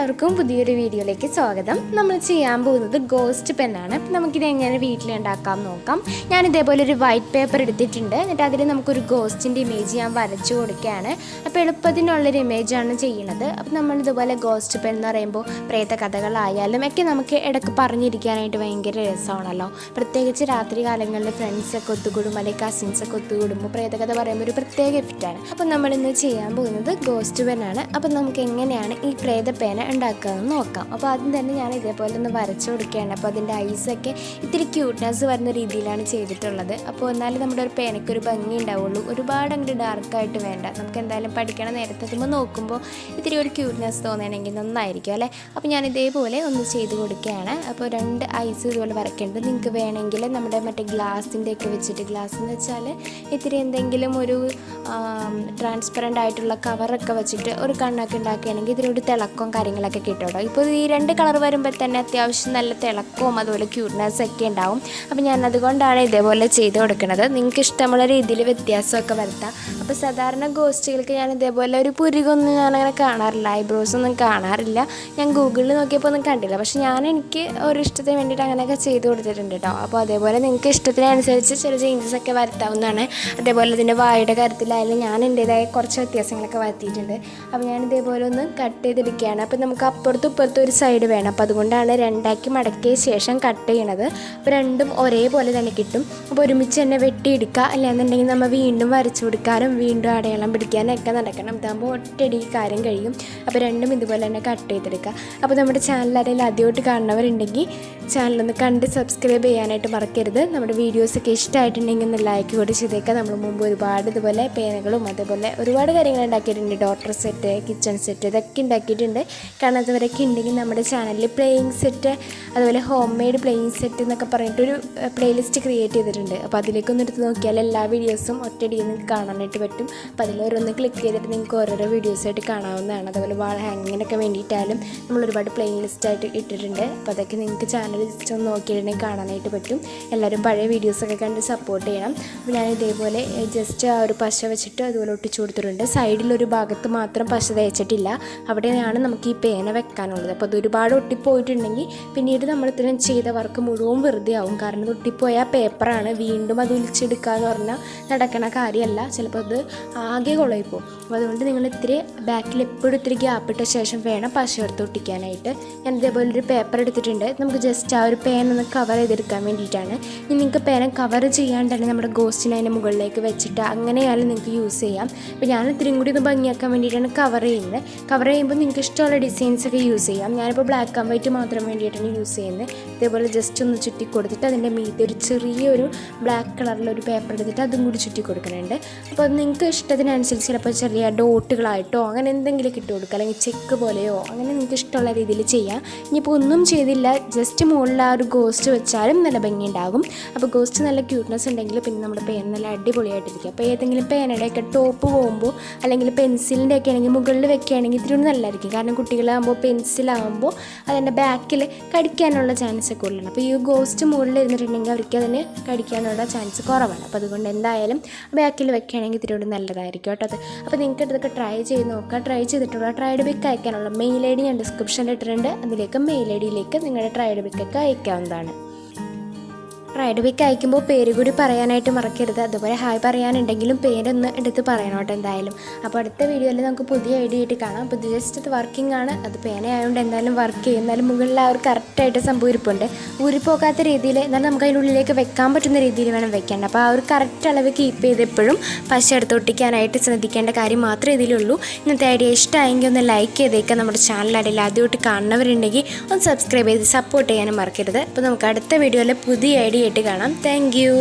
എല്ലാവർക്കും പുതിയൊരു വീഡിയോയിലേക്ക് സ്വാഗതം. നമ്മൾ ചെയ്യാൻ പോകുന്നത് ഗോസ്റ്റ് പെന്നാണ്. അപ്പോൾ നമുക്കിത് എങ്ങനെ വീട്ടിലുണ്ടാക്കാം നോക്കാം. ഞാൻ ഇതേപോലെ ഒരു വൈറ്റ് പേപ്പർ എടുത്തിട്ടുണ്ട്. എന്നിട്ട് അതിൽ നമുക്കൊരു ഗോസ്റ്റിൻ്റെ ഇമേജ് ഞാൻ വരച്ചു കൊടുക്കുകയാണ്. അപ്പോൾ എളുപ്പത്തിനുള്ളൊരു ഇമേജാണ് ചെയ്യുന്നത്. അപ്പോൾ നമ്മളിതുപോലെ ഗോസ്റ്റ് പെൻ എന്ന് പറയുമ്പോൾ പ്രേത കഥകളായാലും ഒക്കെ നമുക്ക് ഇടയ്ക്ക് പറഞ്ഞിരിക്കാനായിട്ട് ഭയങ്കര രസമാണല്ലോ. പ്രത്യേകിച്ച് രാത്രി കാലങ്ങളിൽ ഫ്രണ്ട്സൊക്കെ ഒത്തുകൂടും അല്ലെങ്കിൽ കസിൻസൊക്കെ ഒത്തുകൂടുമ്പോൾ പ്രേതകഥ പറയുമ്പോൾ ഒരു പ്രത്യേക ഗിഫ്റ്റാണ്. അപ്പോൾ നമ്മളിന്ന് ചെയ്യാൻ പോകുന്നത് ഗോസ്റ്റ് പെന്നാണ്. അപ്പോൾ നമുക്ക് എങ്ങനെയാണ് ഈ പ്രേത പേന ഉണ്ടാക്കുകയെന്ന് നോക്കാം. അപ്പോൾ ആദ്യം തന്നെ ഞാൻ ഇതേപോലെ ഒന്ന് വരച്ചു കൊടുക്കുകയാണ്. അപ്പോൾ അതിൻ്റെ ഐസൊക്കെ ഇത്തിരി ക്യൂട്ട്നെസ് വരുന്ന രീതിയിലാണ് ചെയ്തിട്ടുള്ളത്. അപ്പോൾ എന്നാലും നമ്മുടെ ഒരു പേനയ്ക്കൊരു ഭംഗി ഉണ്ടാവുള്ളൂ. ഒരുപാട് അങ്ങോട്ട് ഡാർക്കായിട്ട് വേണ്ട. നമുക്ക് എന്തായാലും പഠിക്കണ നേരത്തെ എത്തുമ്പോൾ നോക്കുമ്പോൾ ഇത്തിരി ഒരു ക്യൂട്ട്നെസ് തോന്നുകയാണെങ്കിൽ നന്നായിരിക്കും അല്ലേ. അപ്പോൾ ഞാൻ ഇതേപോലെ ഒന്ന് ചെയ്ത് കൊടുക്കുകയാണ്. അപ്പോൾ 2 ഐസ് ഇതുപോലെ വരയ്ക്കേണ്ടത്. നിങ്ങൾക്ക് വേണമെങ്കിൽ നമ്മുടെ മറ്റേ ഗ്ലാസിൻ്റെയൊക്കെ വെച്ചിട്ട്, ഗ്ലാസ് എന്ന് വെച്ചാൽ ഇത്തിരി എന്തെങ്കിലും ഒരു ട്രാൻസ്പെറൻ്റ് ആയിട്ടുള്ള കവറൊക്കെ വെച്ചിട്ട് ഒരു കണ്ണൊക്കെ ഉണ്ടാക്കുകയാണെങ്കിൽ ഇതിലൊരു തിളക്കവും കാര്യങ്ങളൊക്കെ കിട്ടുമല്ലോ. ഇപ്പോൾ ഈ 2 കളർ വരുമ്പോൾ തന്നെ അത്യാവശ്യം നല്ല തിളക്കവും അതുപോലെ ക്യൂട്ട്നെസ് ഒക്കെ ഉണ്ടാവും. അപ്പോൾ ഞാൻ അതുകൊണ്ടാണ് ഇതേപോലെ ചെയ്ത് കൊടുക്കുന്നത്. നിങ്ങൾക്ക് ഇഷ്ടമുള്ള രീതിയിൽ വ്യത്യാസമൊക്കെ വരുത്താം. അപ്പോൾ സാധാരണ ഗോസ്റ്റുകൾക്ക് ഞാൻ ഇതേപോലെ ഒരു പുരുകൊന്നും ഞാനങ്ങനെ കാണാറില്ല, ഐബ്രോസ് ഒന്നും കാണാറില്ല. ഞാൻ ഗൂഗിളിൽ നോക്കിയപ്പോൾ ഒന്നും കണ്ടില്ല. പക്ഷെ എനിക്ക് ഒരു ഇഷ്ടത്തിന് വേണ്ടിയിട്ട് അങ്ങനെയൊക്കെ ചെയ്ത് കൊടുത്തിട്ടുണ്ട് കേട്ടോ. അപ്പോൾ അതേപോലെ നിങ്ങൾക്ക് ഇഷ്ടത്തിനനുസരിച്ച് ചെറിയ ചേഞ്ചസ് ഒക്കെ വരുത്താവുന്നതാണ്. അതേപോലെ ഇതിൻ്റെ വായുടെ കാര്യത്തിലായാലും ഞാൻ എൻ്റേതായ കുറച്ച് വ്യത്യാസങ്ങളൊക്കെ വരുത്തിയിട്ടുണ്ട്. അപ്പോൾ ഞാൻ ഇതേപോലെ ഒന്ന് കട്ട് ചെയ്തെടുക്കുകയാണ്. അപ്പോൾ നമുക്ക് അപ്പുറത്തും ഇപ്പുറത്തും ഒരു സൈഡ് വേണം. അപ്പോൾ അതുകൊണ്ടാണ് 2ആക്കി മടക്കിയ ശേഷം കട്ട് ചെയ്യണത്. അപ്പോൾ രണ്ടും ഒരേപോലെ തന്നെ കിട്ടും. അപ്പോൾ ഒരുമിച്ച് തന്നെ വെട്ടിയെടുക്കുക. അല്ലാന്നുണ്ടെങ്കിൽ നമ്മൾ വീണ്ടും വരച്ചു കൊടുക്കാനും വീണ്ടും അടയാളം പിടിക്കാനൊക്കെ നടക്കണം. ഇതാകുമ്പോൾ ഒറ്റയടി കാര്യം കഴിയും. അപ്പോൾ രണ്ടും ഇതുപോലെ തന്നെ കട്ട് ചെയ്തെടുക്കുക. അപ്പോൾ നമ്മുടെ ചാനൽ ആരെങ്കിലും ആദ്യമായിട്ട് കാണുന്നവരുണ്ടെങ്കിൽ ചാനലൊന്ന് കണ്ട് സബ്സ്ക്രൈബ് ചെയ്യാനായിട്ട് മറക്കരുത്. നമ്മുടെ വീഡിയോസൊക്കെ ഇഷ്ടമായിട്ടുണ്ടെങ്കിൽ ഒന്ന് ലൈക്ക് കൂടി ചെയ്തേക്കാം. നമ്മൾ മുമ്പ് ഒരുപാട് ഇതുപോലെ പേനകളും അതേപോലെ ഒരുപാട് കാര്യങ്ങൾ ഉണ്ടാക്കിയിട്ടുണ്ട്. ഡോക്ടർ സെറ്റ്, കിച്ചൺ സെറ്റ്, ഇതൊക്കെ ഉണ്ടാക്കിയിട്ടുണ്ട്. കാണാത്തവരൊക്കെ ഉണ്ടെങ്കിൽ നമ്മുടെ ചാനലിൽ പ്ലേയിങ് സെറ്റ് അതുപോലെ ഹോം മെയ്ഡ് പ്ലേയിങ് സെറ്റ് എന്നൊക്കെ പറഞ്ഞിട്ടൊരു പ്ലേലിസ്റ്റ് ക്രിയേറ്റ് ചെയ്തിട്ടുണ്ട്. അപ്പോൾ അതിലേക്കൊന്ന് എടുത്ത് നോക്കിയാൽ എല്ലാ വീഡിയോസും ഒറ്റയടിയിൽ നിങ്ങൾക്ക് കാണാനായിട്ട് പറ്റും. അപ്പോൾ അതിലൊരൊന്ന് ക്ലിക്ക് ചെയ്തിട്ട് നിങ്ങൾക്ക് ഓരോരോ വീഡിയോസായിട്ട് കാണാവുന്നതാണ്. അതുപോലെ വാൾ ഹാങ്ങിങ്ങിനൊക്കെ വേണ്ടിയിട്ടായാലും നമ്മൾ ഒരുപാട് പ്ലേയിങ് ലിസ്റ്റായിട്ട് ഇട്ടിട്ടുണ്ട്. അപ്പോൾ അതൊക്കെ നിങ്ങൾക്ക് ചാനൽ ജസ്റ്റ് ഒന്ന് നോക്കിയിട്ടുണ്ടെങ്കിൽ കാണാനായിട്ട് പറ്റും. എല്ലാവരും പഴയ വീഡിയോസൊക്കെ കണ്ട് സപ്പോർട്ട് ചെയ്യണം. അപ്പോൾ ഞാൻ ഇതേപോലെ ജസ്റ്റ് ആ ഒരു പശ വെച്ചിട്ട് അതുപോലെ ഒട്ടിച്ചു കൊടുത്തിട്ടുണ്ട്. സൈഡിലൊരു ഭാഗത്ത് മാത്രം പശ തേച്ചിട്ടില്ല. അവിടെയാണ് നമുക്ക് ഈ പേന വെക്കാനുള്ളത്. അപ്പോൾ അത് ഒരുപാട് ഒട്ടിപ്പോയിട്ടുണ്ടെങ്കിൽ പിന്നീട് നമ്മൾ ഇത്രയും ചെയ്ത വർക്ക് മുഴുവൻ വെറുതെ ആവും. കാരണം ഒട്ടിപ്പോയ പേപ്പറാണ്. വീണ്ടും അത് ഒലിച്ചെടുക്കുക എന്ന് പറഞ്ഞാൽ നടക്കണ കാര്യമല്ല. ചിലപ്പോൾ അത് ആകെ കുളയിപ്പോവും. അപ്പോൾ അതുകൊണ്ട് നിങ്ങൾ ഇത്തിരി ബാക്കിൽ എപ്പോഴും ഇത്തിരി ഗ്യാപ്പിട്ട ശേഷം വേണം പശ എടുത്ത് ഒട്ടിക്കാനായിട്ട്. ഞാൻ ഇതേപോലെ ഒരു പേപ്പർ എടുത്തിട്ടുണ്ട്. നമുക്ക് ജസ്റ്റ് ആ ഒരു പേന ഒന്ന് കവർ ചെയ്തെടുക്കാൻ വേണ്ടിയിട്ടാണ്. ഇനി നിങ്ങൾക്ക് പേന കവർ ചെയ്യാണ്ട് തന്നെ നമ്മുടെ ഗോസ്റ്റിനെ അതിൻ്റെ മുകളിലേക്ക് വെച്ചിട്ട് അങ്ങനെയായാലും നിങ്ങൾക്ക് യൂസ് ചെയ്യാം. അപ്പോൾ ഞാൻ ഇത്തിരിയും കൂടി ഒന്ന് ഭംഗിയാക്കാൻ വേണ്ടിയിട്ടാണ് കവർ ചെയ്യുന്നത്. കവർ ചെയ്യുമ്പോൾ നിങ്ങൾക്ക് ഇഷ്ടമുള്ള ഡിസൈൻസൊക്കെ യൂസ് ചെയ്യാം. ഞാനിപ്പോൾ ബ്ലാക്ക് ആൻഡ് വൈറ്റ് മാത്രം വേണ്ടിയിട്ടാണ് യൂസ് ചെയ്യുന്നത്. ഇതേപോലെ ജസ്റ്റ് ഒന്ന് ചുറ്റി കൊടുത്തിട്ട് അതിൻ്റെ മീതെ ഒരു ചെറിയൊരു ബ്ലാക്ക് കളറിലൊരു പേപ്പർ എടുത്തിട്ട് അതും കൂടി ചുറ്റി കൊടുക്കുന്നുണ്ട്. അപ്പോൾ അത് നിങ്ങൾക്ക് ഇഷ്ടത്തിനനുസരിച്ച് ചിലപ്പോൾ ചെറിയ ഡോട്ടുകളായിട്ടോ അങ്ങനെ എന്തെങ്കിലും ഇട്ട് കൊടുക്കുക, അല്ലെങ്കിൽ ചെക്ക് പോലെയോ അങ്ങനെ നിങ്ങൾക്ക് ഇഷ്ടമുള്ള രീതിയിൽ ചെയ്യാം. ഇനിയിപ്പോൾ ഒന്നും ചെയ്തില്ല, ജസ്റ്റ് മുകളിൽ ആ ഒരു ഗോസ്റ്റ് വെച്ചാലും നല്ല ഭംഗി ഉണ്ടാകും. അപ്പോൾ ഗോസ്റ്റ് നല്ല ക്യൂട്ട്നെസ് ഉണ്ടെങ്കിൽ പിന്നെ നമ്മുടെ പേന നല്ല അടിപൊളിയായിട്ടിരിക്കും. അപ്പോൾ ഏതെങ്കിലും പേനയുടെയൊക്കെ ടോപ്പ് പോകുമ്പോൾ അല്ലെങ്കിൽ പെൻസിലിൻ്റെ ഒക്കെ ആണെങ്കിൽ മുകളിൽ വെക്കുകയാണെങ്കിൽ ഇത്തിരി നല്ലതായിരിക്കും. കാരണം കുട്ടികളാകുമ്പോൾ പെൻസിലാകുമ്പോൾ അതിൻ്റെ ബാക്കിൽ കടിക്കാനുള്ള ചാൻസ് ഒക്കെ ഉള്ളതാണ്. അപ്പോൾ ഈ ഗോസ്റ്റ് മുകളിൽ ഇരുന്നിട്ടുണ്ടെങ്കിൽ അവർക്ക് അതിന് കടിക്കാനുള്ള ചാൻസ് കുറവാണ്. അപ്പോൾ അതുകൊണ്ട് എന്തായാലും ബാക്കിൽ വെക്കുകയാണെങ്കിൽ ഇത്തിരി നല്ലതായിരിക്കും കേട്ടോ അത്. അപ്പോൾ നിങ്ങൾക്ക് ഇതൊക്കെ ട്രൈ ചെയ്ത് നോക്കുക. ട്രൈ ചെയ്തിട്ടുള്ള ട്രൈഡ് പിക്ക് അയക്കാനുള്ള മെയിൽ ഐ ഡി ഞാൻ ഡിസ്ക്രിപ്ഷനിൽ ഇട്ടിട്ടുണ്ട്. അതിലേക്ക് മെയിൽ ഐ ഡിയിലേക്ക് നിങ്ങളുടെ ട്രൈഡ് പിക്കൊക്കെ അയക്കാവുന്നതാണ്. റൈഡ് പിക്ക് അയക്കുമ്പോൾ പേര് കൂടി പറയാനായിട്ട് മറക്കരുത്. അതുപോലെ ഹായ് പറയാനുണ്ടെങ്കിലും പേരൊന്ന് എടുത്ത് പറയണം കേട്ടോ എന്തായാലും. അപ്പോൾ അടുത്ത വീഡിയോയിൽ നമുക്ക് പുതിയ ഐഡിയ ആയിട്ട് കാണാം. അപ്പോൾ ഇത് ജസ്റ്റ് അത് വർക്കിംഗ് ആണ്. അത് പേന ആയതുകൊണ്ട് എന്തായാലും വർക്ക് ചെയ്യും. എന്നാലും മുകളിൽ ആ ഒരു കറക്റ്റായിട്ട് സംഭവം ഇരിപ്പുണ്ട്. ഊരിപ്പോകാത്ത രീതിയിൽ, എന്നാലും നമുക്ക് അതിനുള്ളിലേക്ക് വെക്കാൻ പറ്റുന്ന രീതിയിൽ വേണം വെക്കേണ്ടത്. അപ്പോൾ ആ ഒരു കറക്റ്റ് അളവ് കീപ്പ് ചെയ്ത് എപ്പോഴും പശ എടുത്ത് ഒട്ടിക്കാനായിട്ട് ശ്രദ്ധിക്കേണ്ട കാര്യം മാത്രമേ ഇതിലുള്ളൂ. ഇന്നത്തെ ഐഡിയ ഇഷ്ടമായെങ്കിൽ ഒന്ന് ലൈക്ക് ചെയ്തേക്കാം. നമ്മുടെ ചാനൽ അടിയിൽ ആദ്യമായിട്ട് കാണുന്നവരുണ്ടെങ്കിൽ ഒന്ന് സബ്സ്ക്രൈബ് ചെയ്ത് സപ്പോർട്ട് ചെയ്യാനും മറക്കരുത്. അപ്പോൾ നമുക്ക് അടുത്ത വീഡിയോയിൽ പുതിയ ഐഡിയ ആയിട്ട് കാണാം. Thank you.